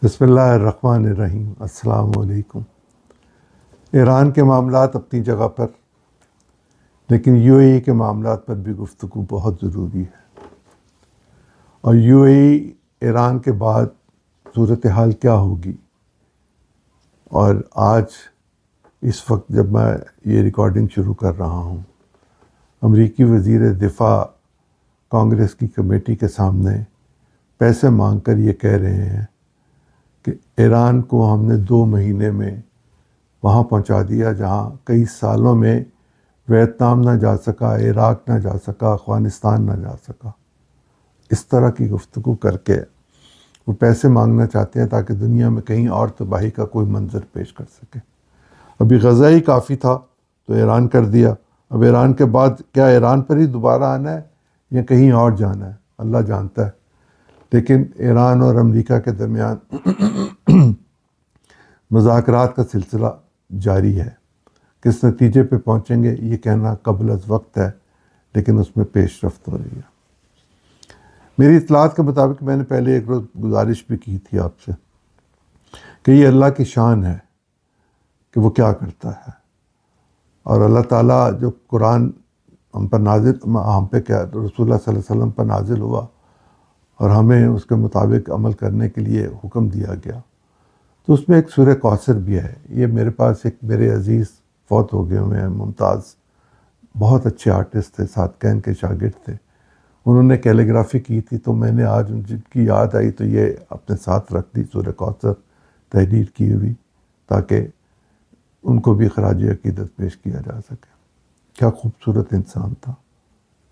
بسم اللہ الرحمن الرحیم۔ السلام علیکم۔ ایران کے معاملات اپنی جگہ پر، لیکن یو اے ای کے معاملات پر بھی گفتگو بہت ضروری ہے۔ اور یو اے ای ایران کے بعد صورتحال کیا ہوگی؟ اور آج اس وقت جب میں یہ ریکارڈنگ شروع کر رہا ہوں، امریکی وزیر دفاع کانگریس کی کمیٹی کے سامنے پیسے مانگ کر یہ کہہ رہے ہیں کہ ایران کو ہم نے 2 مہینے میں وہاں پہنچا دیا جہاں کئی سالوں میں ویتنام نہ جا سکا، عراق نہ جا سکا، افغانستان نہ جا سکا۔ اس طرح کی گفتگو کر کے وہ پیسے مانگنا چاہتے ہیں تاکہ دنیا میں کہیں اور تباہی کا کوئی منظر پیش کر سکے۔ ابھی غزہ ہی کافی تھا تو ایران کر دیا، اب ایران کے بعد کیا ایران پر ہی دوبارہ آنا ہے یا کہیں اور جانا ہے؟ اللہ جانتا ہے۔ لیکن ایران اور امریکہ کے درمیان مذاکرات کا سلسلہ جاری ہے۔ کس نتیجے پہ پہنچیں گے یہ کہنا قبل از وقت ہے، لیکن اس میں پیش رفت ہو رہی ہے۔ میری اطلاعات کے مطابق میں نے پہلے ایک روز گزارش بھی کی تھی آپ سے کہ یہ اللہ کی شان ہے کہ وہ کیا کرتا ہے، اور اللہ تعالیٰ جو قرآن ہم پہ کیا رسول اللہ صلی اللہ علیہ وسلم پر نازل ہوا اور ہمیں اس کے مطابق عمل کرنے کے لیے حکم دیا گیا، تو اس میں ایک سورہ کوثر بھی ہے۔ یہ میرے پاس ایک میرے عزیز فوت ہو گئے ہوئے ہیں ممتاز، بہت اچھے آرٹسٹ تھے، ساتکین کے شاگرد تھے، انہوں نے کیلیگرافی کی تھی، تو میں نے آج جن کی یاد آئی تو یہ اپنے ساتھ رکھ دی، سورہ کوثر تحریر کی ہوئی، تاکہ ان کو بھی خراج عقیدت پیش کیا جا سکے۔ کیا خوبصورت انسان تھا،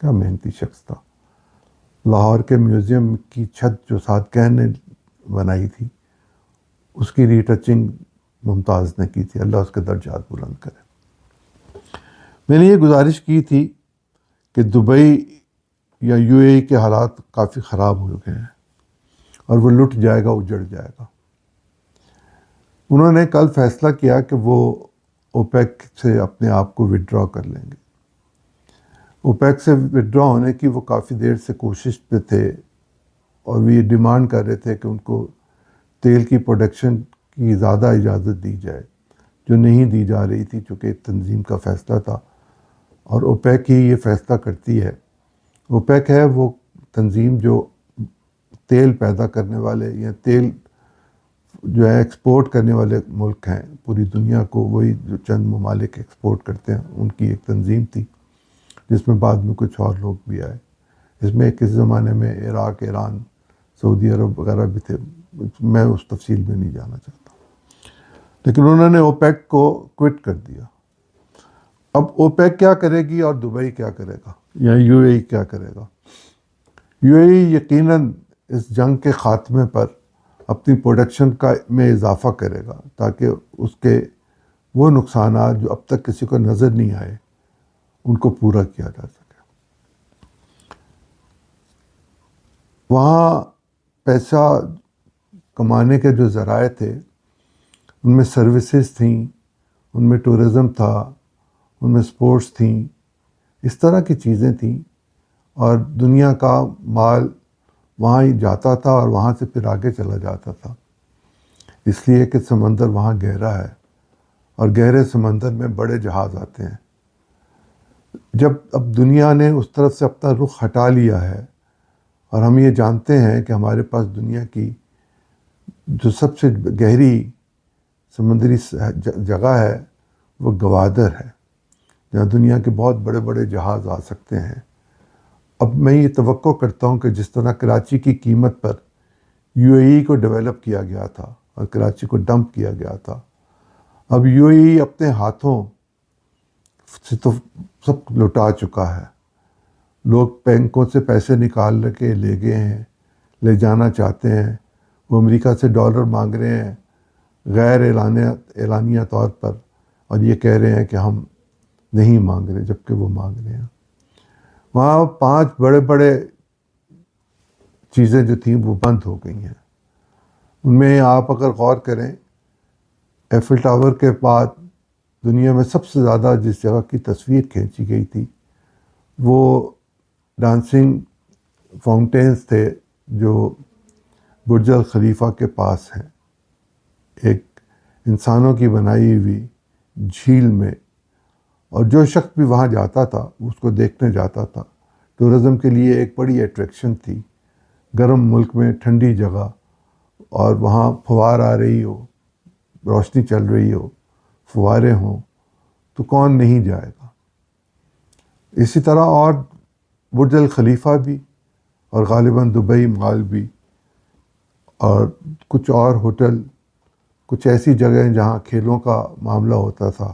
کیا محنتی شخص تھا۔ لاہور کے میوزیم کی چھت جو ساتکین نے بنائی تھی، اس کی ری ٹچنگ ممتاز نے کی تھی، اللہ اس کے درجات بلند کرے۔ میں نے یہ گزارش کی تھی کہ دبئی یا یو اے ای کے حالات کافی خراب ہو گئے ہیں اور وہ لٹ جائے گا، اجڑ جائے گا۔ انہوں نے کل فیصلہ کیا کہ وہ اوپیک سے اپنے آپ کو وڈرا کر لیں گے۔ اوپیک سے وڈرا ہونے کی وہ کافی دیر سے کوشش پہ تھے، اور وہ یہ ڈیمانڈ کر رہے تھے کہ ان کو تیل کی پروڈکشن کی زیادہ اجازت دی جائے، جو نہیں دی جا رہی تھی چونکہ ایک تنظیم کا فیصلہ تھا، اور اوپیک ہی یہ فیصلہ کرتی ہے۔ اوپیک ہے وہ تنظیم جو تیل پیدا کرنے والے یا تیل جو ہے ایکسپورٹ کرنے والے ملک ہیں پوری دنیا کو، وہی جو چند ممالک ایکسپورٹ کرتے ہیں، ان کی ایک تنظیم تھی، جس میں بعد میں کچھ اور لوگ بھی آئے۔ اس میں کس زمانے میں عراق، ایران، سعودی عرب وغیرہ بھی تھے، میں اس تفصیل میں نہیں جانا چاہتا، لیکن انہوں نے اوپیک کو کوئٹ کر دیا۔ اب اوپیک کیا کرے گی اور دبئی کیا کرے گا یا یو اے ای کیا کرے گا؟ یو اے ای یقیناً اس جنگ کے خاتمے پر اپنی پروڈکشن میں اضافہ کرے گا تاکہ اس کے وہ نقصانات جو اب تک کسی کو نظر نہیں آئے ان کو پورا کیا جا سکے۔ وہاں پیسہ کمانے کے جو ذرائع تھے ان میں سروسز تھیں، ان میں ٹورزم تھا، ان میں سپورٹس تھیں، اس طرح کی چیزیں تھیں، اور دنیا کا مال وہاں ہی جاتا تھا اور وہاں سے پھر آگے چلا جاتا تھا، اس لیے کہ سمندر وہاں گہرا ہے اور گہرے سمندر میں بڑے جہاز آتے ہیں۔ جب اب دنیا نے اس طرف سے اپنا رخ ہٹا لیا ہے اور ہم یہ جانتے ہیں کہ ہمارے پاس دنیا کی جو سب سے گہری سمندری جگہ ہے وہ گوادر ہے، جہاں دنیا کے بہت بڑے بڑے جہاز آ سکتے ہیں۔ اب میں یہ توقع کرتا ہوں کہ جس طرح کراچی کی قیمت پر یو اے ای کو ڈیولپ کیا گیا تھا اور کراچی کو ڈمپ کیا گیا تھا، اب یو اے ای اپنے ہاتھوں سے تو سب لٹا چکا ہے۔ لوگ بینکوں سے پیسے نکال کے لے گئے ہیں، لے جانا چاہتے ہیں، وہ امریکہ سے ڈالر مانگ رہے ہیں غیر اعلانیہ طور پر، اور یہ کہہ رہے ہیں کہ ہم نہیں مانگ رہے، جبکہ وہ مانگ رہے ہیں۔ وہاں 5 بڑے بڑے چیزیں جو تھیں وہ بند ہو گئی ہیں۔ ان میں آپ اگر غور کریں، ایفل ٹاور کے بعد دنیا میں سب سے زیادہ جس جگہ کی تصویر کھینچی گئی تھی وہ ڈانسنگ فاؤنٹینز تھے جو برج الخلیفہ کے پاس ہیں، ایک انسانوں کی بنائی ہوئی جھیل میں، اور جو شخص بھی وہاں جاتا تھا اس کو دیکھنے جاتا تھا، ٹورزم کے لیے ایک بڑی اٹریکشن تھی۔ گرم ملک میں ٹھنڈی جگہ، اور وہاں فوار آ رہی ہو، روشنی چل رہی ہو، فوارے ہوں، تو کون نہیں جائے گا۔ اسی طرح اور برج الخلیفہ بھی، اور غالباً دبئی مال بھی، اور کچھ اور ہوٹل، کچھ ایسی جگہیں جہاں کھیلوں کا معاملہ ہوتا تھا،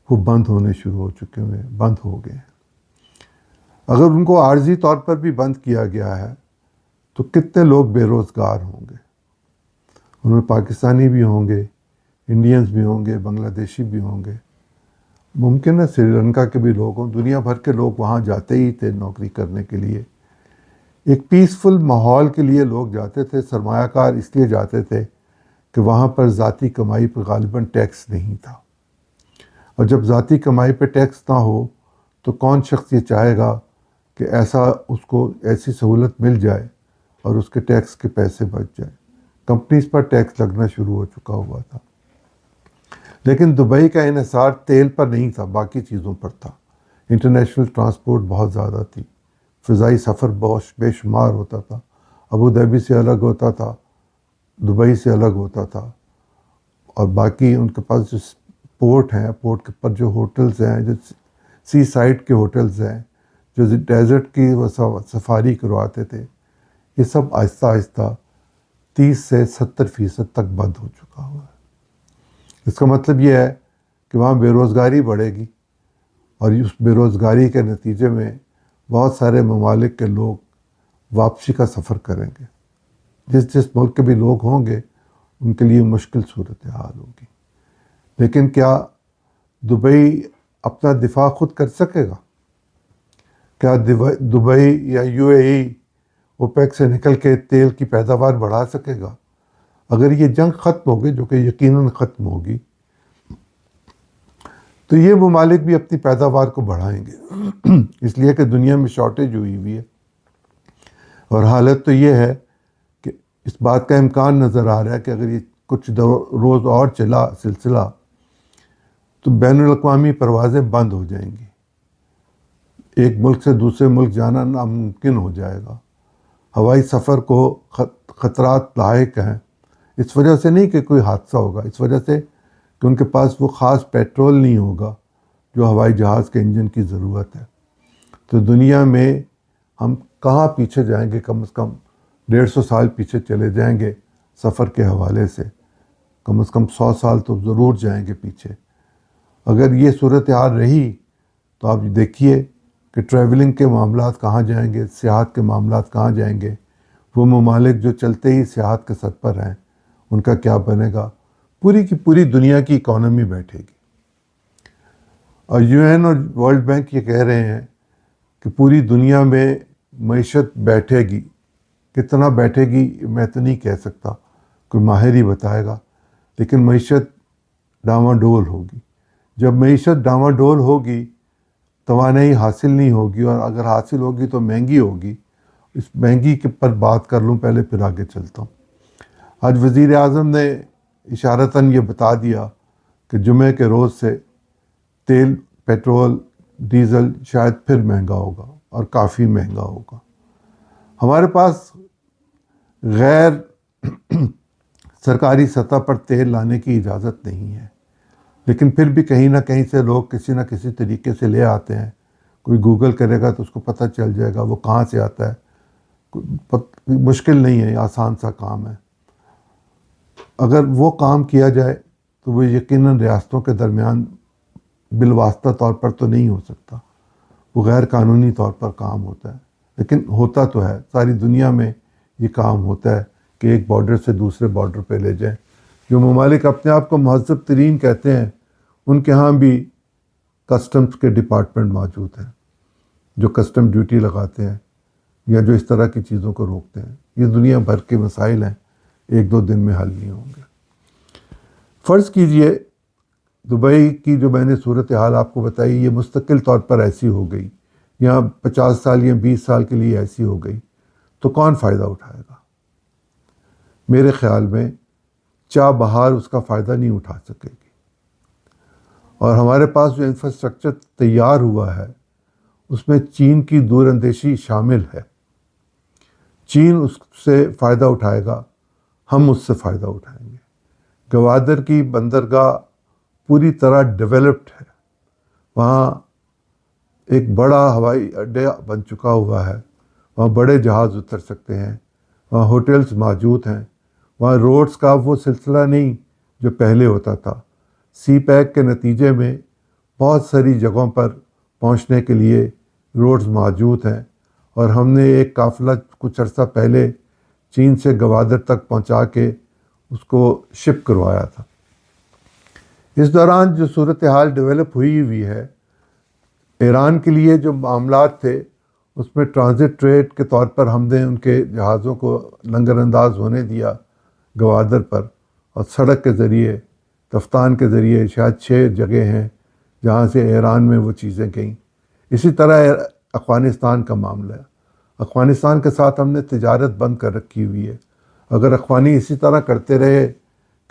وہ بند ہونے شروع ہو چکے ہوئے، بند ہو گئے۔ اگر ان کو عارضی طور پر بھی بند کیا گیا ہے تو کتنے لوگ بے روزگار ہوں گے؟ ان میں پاکستانی بھی ہوں گے، انڈینز بھی ہوں گے، بنگلہ دیشی بھی ہوں گے، ممکن ہے سری لنکا کے بھی لوگ ہوں۔ دنیا بھر کے لوگ وہاں جاتے ہی تھے نوکری کرنے کے لیے۔ ایک پیسفل ماحول کے لیے لوگ جاتے تھے، سرمایہ کار اس لیے جاتے تھے کہ وہاں پر ذاتی کمائی پر غالباً ٹیکس نہیں تھا، اور جب ذاتی کمائی پہ ٹیکس نہ ہو تو کون شخص یہ چاہے گا کہ اس کو ایسی سہولت مل جائے اور اس کے ٹیکس کے پیسے بچ جائے۔ کمپنیز پر ٹیکس لگنا شروع ہو چکا ہوا تھا، لیکن دبئی کا انحصار تیل پر نہیں تھا، باقی چیزوں پر تھا۔ انٹرنیشنل ٹرانسپورٹ بہت زیادہ تھی، فضائی سفر بہت بے شمار ہوتا تھا، ابو ظہبی سے الگ ہوتا تھا، دبئی سے الگ ہوتا تھا، اور باقی ان کے پاس جو پورٹ ہیں، پورٹ کے پر جو ہوٹلز ہیں، جو سی سائڈ کے ہوٹلز ہیں، جو ڈیزرٹ کی سفاری کرواتے تھے، یہ سب آہستہ آہستہ 30 سے 70% تک بند ہو چکا ہوا ہے۔ اس کا مطلب یہ ہے کہ وہاں بے روزگاری بڑھے گی، اور اس بے روزگاری کے نتیجے میں بہت سارے ممالک کے لوگ واپسی کا سفر کریں گے۔ جس ملک کے بھی لوگ ہوں گے ان کے لیے مشکل صورتحال ہوگی۔ لیکن کیا دبئی اپنا دفاع خود کر سکے گا؟ کیا دبئی یا UAE اوپیک سے نکل کے تیل کی پیداوار بڑھا سکے گا؟ اگر یہ جنگ ختم ہوگی، جو کہ یقیناً ختم ہوگی، تو یہ ممالک بھی اپنی پیداوار کو بڑھائیں گے، اس لیے کہ دنیا میں شارٹیج ہوئی ہے۔ اور حالت تو یہ ہے کہ اس بات کا امکان نظر آ رہا ہے کہ اگر یہ کچھ روز اور چلا سلسلہ تو بین الاقوامی پروازیں بند ہو جائیں گی، ایک ملک سے دوسرے ملک جانا ناممکن ہو جائے گا۔ ہوائی سفر کو خطرات لاحق ہیں، اس وجہ سے نہیں کہ کوئی حادثہ ہوگا، اس وجہ سے کہ ان کے پاس وہ خاص پیٹرول نہیں ہوگا جو ہوائی جہاز کے انجن کی ضرورت ہے۔ تو دنیا میں ہم کہاں پیچھے جائیں گے؟ کم از کم 150 سال پیچھے چلے جائیں گے سفر کے حوالے سے، کم از کم 100 سال تو ضرور جائیں گے پیچھے۔ اگر یہ صورتحال رہی تو آپ دیکھیے کہ ٹریولنگ کے معاملات کہاں جائیں گے، سیاحت کے معاملات کہاں جائیں گے۔ وہ ممالک جو چلتے ہی سیاحت کے سطح پر ہیں ان کا کیا بنے گا؟ پوری کی پوری دنیا کی اکانومی بیٹھے گی۔ اور UN اور ورلڈ بینک یہ کہہ رہے ہیں کہ پوری دنیا میں معیشت بیٹھے گی۔ کتنا بیٹھے گی میں تو نہیں کہہ سکتا، کوئی ماہر ہی بتائے گا، لیکن معیشت ڈاواں ڈول ہوگی۔ جب معیشت ڈاواں ڈول ہوگی، توانائی حاصل نہیں ہوگی، اور اگر حاصل ہوگی تو مہنگی ہوگی۔ اس مہنگی کے پر بات کر لوں پہلے، پھر آگے چلتا ہوں۔ آج وزیر اعظم نے اشارتاً یہ بتا دیا کہ جمعے کے روز سے تیل، پیٹرول، ڈیزل شاید پھر مہنگا ہوگا، اور کافی مہنگا ہوگا۔ ہمارے پاس غیر سرکاری سطح پر تیل لانے کی اجازت نہیں ہے، لیکن پھر بھی کہیں نہ کہیں سے لوگ کسی نہ کسی طریقے سے لے آتے ہیں۔ کوئی گوگل کرے گا تو اس کو پتہ چل جائے گا وہ کہاں سے آتا ہے۔ مشکل نہیں ہے، آسان سا کام ہے۔ اگر وہ کام کیا جائے تو وہ یقیناً ریاستوں کے درمیان بالواسطہ طور پر تو نہیں ہو سکتا، وہ غیر قانونی طور پر کام ہوتا ہے، لیکن ہوتا تو ہے۔ ساری دنیا میں یہ کام ہوتا ہے کہ ایک بارڈر سے دوسرے بارڈر پہ لے جائیں۔ جو ممالک اپنے آپ کو مہذب ترین کہتے ہیں ان کے ہاں بھی کسٹمز کے ڈپارٹمنٹ موجود ہیں جو کسٹم ڈیوٹی لگاتے ہیں یا جو اس طرح کی چیزوں کو روکتے ہیں۔ یہ دنیا بھر کے مسائل ہیں، ایک دو دن میں حل نہیں ہوں گے۔ فرض کیجئے دبئی کی جو میں نے صورتحال آپ کو بتائی یہ مستقل طور پر ایسی ہو گئی، یا 50 سال یا 20 سال کے لیے ایسی ہو گئی، تو کون فائدہ اٹھائے گا؟ میرے خیال میں چاہ بہار اس کا فائدہ نہیں اٹھا سکے گی. اور ہمارے پاس جو انفراسٹرکچر تیار ہوا ہے اس میں چین کی دور اندیشی شامل ہے. چین اس سے فائدہ اٹھائے گا، ہم اس سے فائدہ اٹھائیں گے. گوادر کی بندرگاہ پوری طرح ڈیولپڈ ہے، وہاں ایک بڑا ہوائی اڈہ بن چکا ہوا ہے، وہاں بڑے جہاز اتر سکتے ہیں، وہاں ہوٹلز موجود ہیں، وہاں روڈز کا وہ سلسلہ نہیں جو پہلے ہوتا تھا. سی پیک کے نتیجے میں بہت ساری جگہوں پر پہنچنے کے لیے روڈز موجود ہیں، اور ہم نے ایک قافلہ کچھ عرصہ پہلے چین سے گوادر تک پہنچا کے اس کو شپ کروایا تھا. اس دوران جو صورتحال ڈیولپ ہوئی ہے، ایران کے لیے جو معاملات تھے اس میں ٹرانزٹ ٹریڈ کے طور پر ہم نے ان کے جہازوں کو لنگر انداز ہونے دیا گوادر پر، اور سڑک کے ذریعے، کفتان کے ذریعے شاید 6 جگہ ہیں جہاں سے ایران میں وہ چیزیں گئیں. اسی طرح افغانستان کا معاملہ ہے. افغانستان کے ساتھ ہم نے تجارت بند کر رکھی ہوئی ہے. اگر افغانی اسی طرح کرتے رہے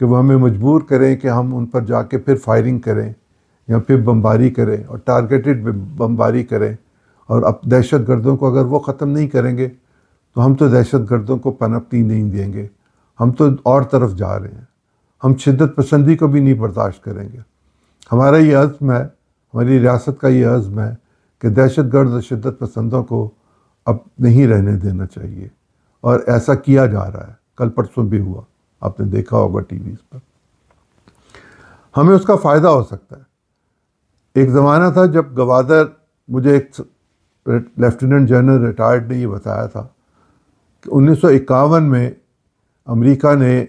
کہ وہ ہمیں مجبور کریں کہ ہم ان پر جا کے پھر فائرنگ کریں یا پھر بمباری کریں اور ٹارگیٹڈ بمباری کریں، اور اب دہشت گردوں کو اگر وہ ختم نہیں کریں گے تو ہم تو دہشت گردوں کو پنپتی نہیں دیں گے. ہم تو اور طرف جا رہے ہیں. ہم شدت پسندی کو بھی نہیں برداشت کریں گے. ہمارا یہ عزم ہے، ہماری ریاست کا یہ عزم ہے کہ دہشت گرد اور شدت پسندوں کو اب نہیں رہنے دینا چاہیے، اور ایسا کیا جا رہا ہے. کل پرسوں بھی ہوا، آپ نے دیکھا ہوگا ٹی ویز پر. ہمیں اس کا فائدہ ہو سکتا ہے. ایک زمانہ تھا جب گوادر، مجھے ایک لیفٹیننٹ جنرل ریٹائرڈ نے یہ بتایا تھا کہ 1951 میں امریکہ نے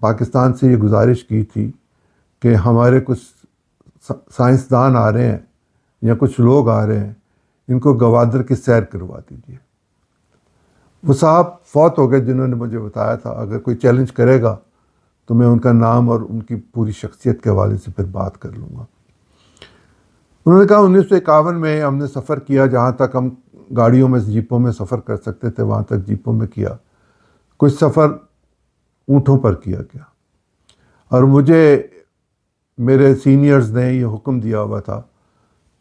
پاکستان سے یہ گزارش کی تھی کہ ہمارے کچھ سائنسدان آ رہے ہیں یا کچھ لوگ آ رہے ہیں، ان کو گوادر کی سیر کروا دیجیے. وہ صاحب فوت ہو گئے جنہوں نے مجھے بتایا تھا. اگر کوئی چیلنج کرے گا تو میں ان کا نام اور ان کی پوری شخصیت کے حوالے سے پھر بات کر لوں گا. انہوں نے کہا 1951 میں ہم نے سفر کیا، جہاں تک ہم گاڑیوں میں جیپوں میں سفر کر سکتے تھے وہاں تک جیپوں میں کیا. کچھ سفر اونٹوں پر کیا گیا، اور مجھے میرے سینئرز نے یہ حکم دیا ہوا تھا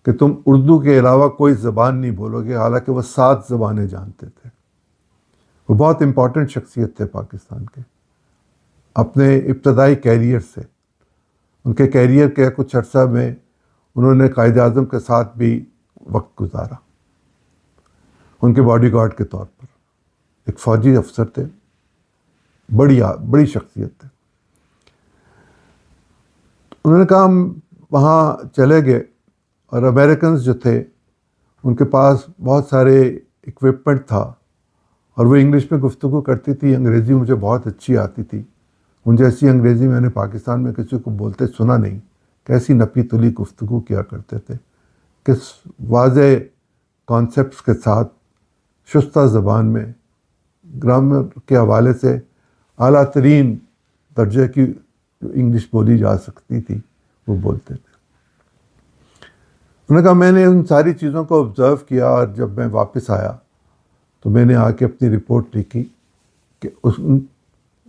کہ تم اردو کے علاوہ کوئی زبان نہیں بولو گے، حالانکہ وہ 7 زبانیں جانتے تھے. وہ بہت امپورٹنٹ شخصیت تھے پاکستان کے اپنے ابتدائی کیریئر سے. ان کے کیریئر کے کچھ عرصہ میں انہوں نے قائد اعظم کے ساتھ بھی وقت گزارا ان کے باڈی گارڈ کے طور پر. ایک فوجی افسر تھے، بڑی شخصیت تھے. انہوں نے کہا ہم وہاں چلے گئے، اور امریکنز جو تھے ان کے پاس بہت سارے اکوپمنٹ تھا، اور وہ انگلش میں گفتگو کرتی تھی. انگریزی مجھے بہت اچھی آتی تھی. ان جیسی انگریزی میں نے پاکستان میں کسی کو بولتے سنا نہیں. کیسی نپی تلی گفتگو کیا کرتے تھے، کس واضح کانسیپٹس کے ساتھ، شستہ زبان میں، گرامر کے حوالے سے اعلیٰ ترین درجے کی جو انگلش بولی جا سکتی تھی وہ بولتے تھے. انہوں نے کہا میں نے ان ساری چیزوں کو آبزرو کیا، اور جب میں واپس آیا تو میں نے آ کے اپنی رپورٹ لکھی کہ اس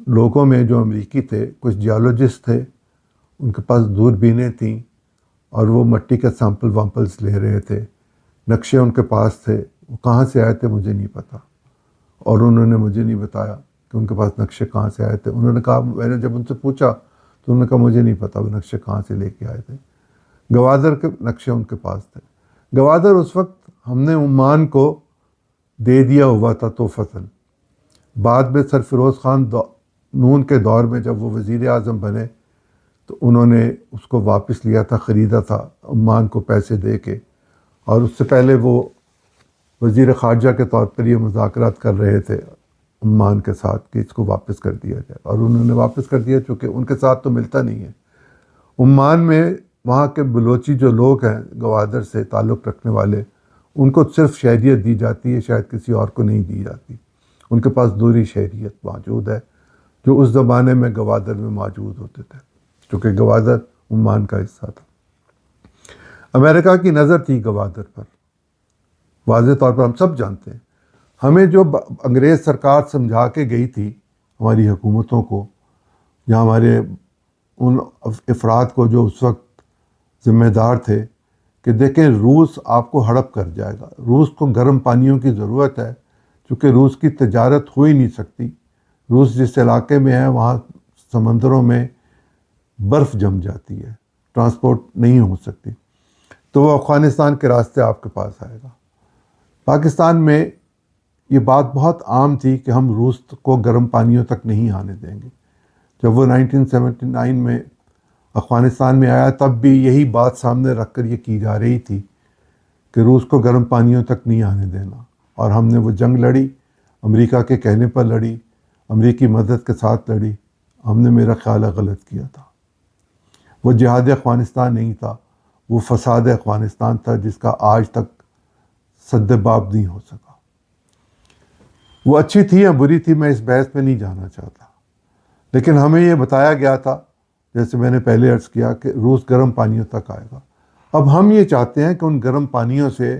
لوگوں میں جو امریکی تھے، کچھ جیولوجسٹ تھے، ان کے پاس دوربینیں تھیں اور وہ مٹی کے سیمپل وامپلس لے رہے تھے. نقشے ان کے پاس تھے. وہ کہاں سے آئے تھے مجھے نہیں پتا، اور انہوں نے مجھے نہیں بتایا کہ ان کے پاس نقشے کہاں سے آئے تھے. انہوں نے کہا، میں نے جب ان سے پوچھا تو انہوں نے کہا مجھے نہیں پتا وہ نقشے کہاں سے لے کے آئے تھے. گوادر کے نقشے ان کے پاس تھے. گوادر اس وقت ہم نے عمان کو دے دیا ہوا تھا توفتاً. بعد میں سرفروز خان نون کے دور میں جب وہ وزیر اعظم بنے تو انہوں نے اس کو واپس لیا تھا، خریدا تھا عمان کو پیسے دے کے. اور اس سے پہلے وہ وزیر خارجہ کے طور پر یہ مذاکرات کر رہے تھے عمان کے ساتھ کہ اس کو واپس کر دیا جائے، اور انہوں نے واپس کر دیا چونکہ ان کے ساتھ تو ملتا نہیں ہے. عمان میں وہاں کے بلوچی جو لوگ ہیں گوادر سے تعلق رکھنے والے، ان کو صرف شہریت دی جاتی ہے، شاید کسی اور کو نہیں دی جاتی. ان کے پاس دوسری شہریت موجود ہے جو اس زمانے میں گوادر میں موجود ہوتے تھے، چونکہ گوادر عمان کا حصہ تھا. امریکہ کی نظر تھی گوادر پر، واضح طور پر ہم سب جانتے ہیں. ہمیں جو انگریز سرکار سمجھا کے گئی تھی ہماری حکومتوں کو، یا ہمارے ان افراد کو جو اس وقت ذمہ دار تھے کہ دیکھیں روس آپ کو ہڑپ کر جائے گا، روس کو گرم پانیوں کی ضرورت ہے، چونکہ روس کی تجارت ہو ہی نہیں سکتی، روس جس علاقے میں ہے وہاں سمندروں میں برف جم جاتی ہے، ٹرانسپورٹ نہیں ہو سکتی، تو وہ افغانستان کے راستے آپ کے پاس آئے گا۔ پاکستان میں یہ بات بہت عام تھی کہ ہم روس کو گرم پانیوں تک نہیں آنے دیں گے۔ جب وہ 1979 میں افغانستان میں آیا تب بھی یہی بات سامنے رکھ کر یہ کی جا رہی تھی کہ روس کو گرم پانیوں تک نہیں آنے دینا، اور ہم نے وہ جنگ لڑی، امریکہ کے کہنے پر لڑی، امریکی مدد کے ساتھ لڑی۔ ہم نے میرا خیال ہے غلط کیا تھا۔ وہ جہاد افغانستان نہیں تھا، وہ فساد افغانستان تھا جس کا آج تک سد باب نہیں ہو سکا۔ وہ اچھی تھی یا بری تھی میں اس بحث میں نہیں جانا چاہتا، لیکن ہمیں یہ بتایا گیا تھا جیسے میں نے پہلے عرض کیا کہ روس گرم پانیوں تک آئے گا۔ اب ہم یہ چاہتے ہیں کہ ان گرم پانیوں سے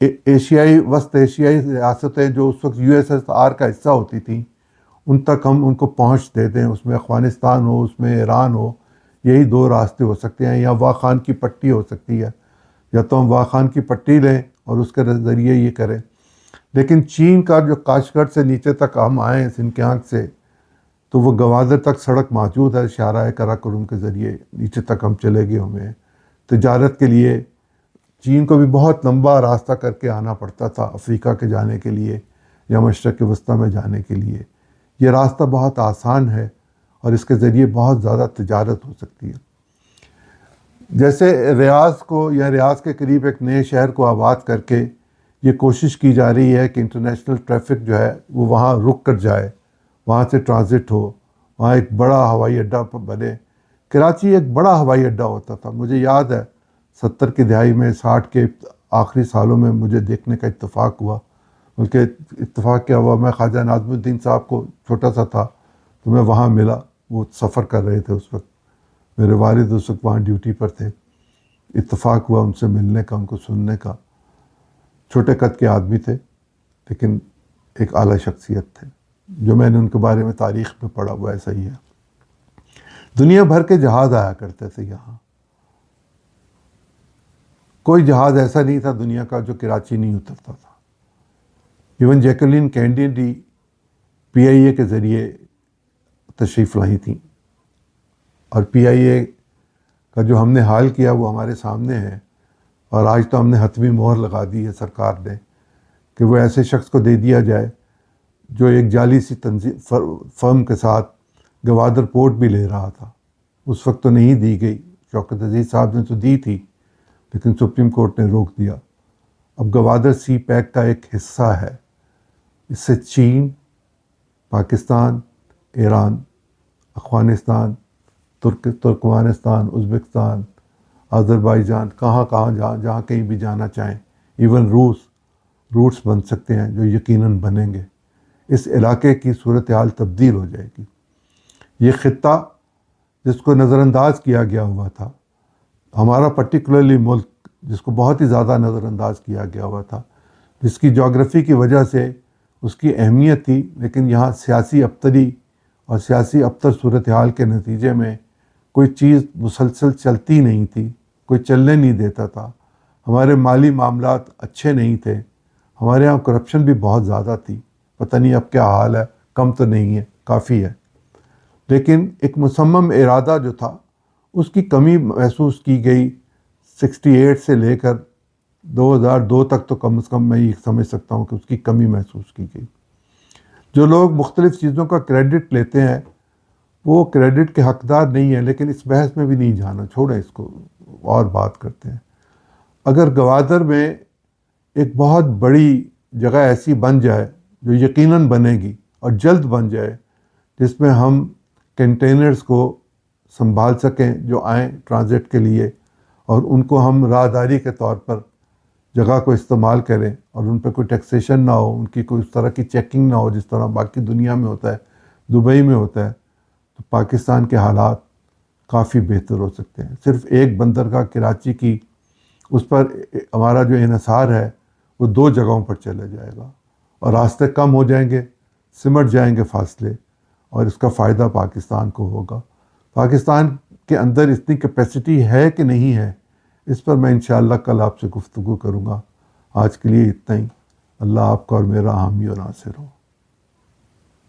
وسط ایشیائی ریاستیں جو اس وقت USSR کا حصہ ہوتی تھیں ان تک ہم ان کو پہنچ دے دیں، اس میں افغانستان ہو، اس میں ایران ہو، یہی دو راستے ہو سکتے ہیں، یا واخان خان کی پٹی ہو سکتی ہے، یا تو ہم واخان خان کی پٹی لیں اور اس کے ذریعے یہ کریں۔ لیکن چین کا جو کاشغر سے نیچے تک ہم آئیں سنکیانگ سے، تو وہ گوادر تک سڑک موجود ہے، شاہراہ قراقرم کے ذریعے نیچے تک ہم چلے گئے ہمیں تجارت کے لیے۔ چین کو بھی بہت لمبا راستہ کر کے آنا پڑتا تھا افریقہ کے جانے کے لیے یا مشرق وسطیٰ میں جانے کے لیے۔ یہ راستہ بہت آسان ہے اور اس کے ذریعے بہت زیادہ تجارت ہو سکتی ہے۔ جیسے ریاض کو یا ریاض کے قریب ایک نئے شہر کو آباد کر کے یہ کوشش کی جا رہی ہے کہ انٹرنیشنل ٹریفک جو ہے وہ وہاں رک کر جائے، وہاں سے ٹرانزٹ ہو، وہاں ایک بڑا ہوائی اڈہ بنے۔ کراچی ایک بڑا ہوائی اڈہ ہوتا تھا، مجھے یاد ہے 70 کی دہائی میں، 60 کے آخری سالوں میں مجھے دیکھنے کا اتفاق ہوا۔ بلکہ اتفاق کیا ہوا، میں خواجہ ناظم الدین صاحب کو چھوٹا سا تھا تو میں وہاں ملا، وہ سفر کر رہے تھے اس وقت، میرے والد اس وقت وہاں ڈیوٹی پر تھے۔ اتفاق ہوا ان سے ملنے کا، ان کو سننے کا۔ چھوٹے قد کے آدمی تھے لیکن ایک اعلیٰ شخصیت تھے، جو میں نے ان کے بارے میں تاریخ میں پڑھا ہوا ایسا ہی ہے۔ دنیا بھر کے جہاز آیا کرتے تھے یہاں، کوئی جہاز ایسا نہیں تھا دنیا کا جو کراچی نہیں اترتا تھا۔ ایون جیکولین کینیڈی PIA کے ذریعے تشریف لائی تھیں، اور PIA کا جو ہم نے حال کیا وہ ہمارے سامنے ہے، اور آج تو ہم نے حتمی مہر لگا دی ہے سرکار نے کہ وہ ایسے شخص کو دے دیا جائے جو ایک جعلی سی فرم کے ساتھ گوادر پورٹ بھی لے رہا تھا۔ اس وقت تو نہیں دی گئی، شوکت عزیز صاحب نے تو دی تھی لیکن سپریم کورٹ نے روک دیا۔ اب گوادر سی پیک کا ایک حصہ ہے، اس سے چین، پاکستان، ایران، افغانستان، ترکمانستان، ازبکستان، آذربائیجان، جہاں کہیں بھی جانا چاہیں، ایون روٹس بن سکتے ہیں جو یقیناً بنیں گے۔ اس علاقے کی صورتحال تبدیل ہو جائے گی۔ یہ خطہ جس کو نظر انداز کیا گیا ہوا تھا، ہمارا پرٹیکولرلی ملک جس کو بہت ہی زیادہ نظر انداز کیا گیا ہوا تھا، جس کی جغرافی کی وجہ سے اس کی اہمیت تھی، لیکن یہاں سیاسی ابتری اور سیاسی ابتر صورتحال کے نتیجے میں کوئی چیز مسلسل چلتی نہیں تھی، کوئی چلنے نہیں دیتا تھا، ہمارے مالی معاملات اچھے نہیں تھے، ہمارے یہاں کرپشن بھی بہت زیادہ تھی۔ پتہ نہیں اب کیا حال ہے، کم تو نہیں ہے، کافی ہے، لیکن ایک مصمم ارادہ جو تھا اس کی کمی محسوس کی گئی۔ 68 سے لے کر 2002 تک تو کم از کم میں یہ سمجھ سکتا ہوں کہ اس کی کمی محسوس کی گئی۔ جو لوگ مختلف چیزوں کا کریڈٹ لیتے ہیں وہ کریڈٹ کے حقدار نہیں ہیں، لیکن اس بحث میں بھی نہیں جانا، چھوڑیں اس کو، اور بات کرتے ہیں۔ اگر گوادر میں ایک بہت بڑی جگہ ایسی بن جائے جو یقیناً بنے گی اور جلد بن جائے، جس میں ہم کنٹینرز کو سنبھال سکیں جو آئیں ٹرانزٹ کے لیے، اور ان کو ہم راہداری کے طور پر جگہ کو استعمال کریں، اور ان پہ کوئی ٹیکسیشن نہ ہو، ان کی کوئی اس طرح کی چیکنگ نہ ہو جس طرح باقی دنیا میں ہوتا ہے، دبئی میں ہوتا ہے، تو پاکستان کے حالات کافی بہتر ہو سکتے ہیں۔ صرف ایک بندرگاہ کراچی کی، اس پر ہمارا جو انحصار ہے وہ 2 جگہوں پر چلا جائے گا، اور راستے کم ہو جائیں گے، سمٹ جائیں گے فاصلے، اور اس کا فائدہ پاکستان کو ہوگا. پاکستان کے اندر اتنی کیپیسٹی ہے کہ نہیں ہے، اس پر میں انشاءاللہ کل آپ سے گفتگو کروں گا. آج کے لیے اتنا ہی. اللہ آپ کا اور میرا حامی اور ناصر ہو.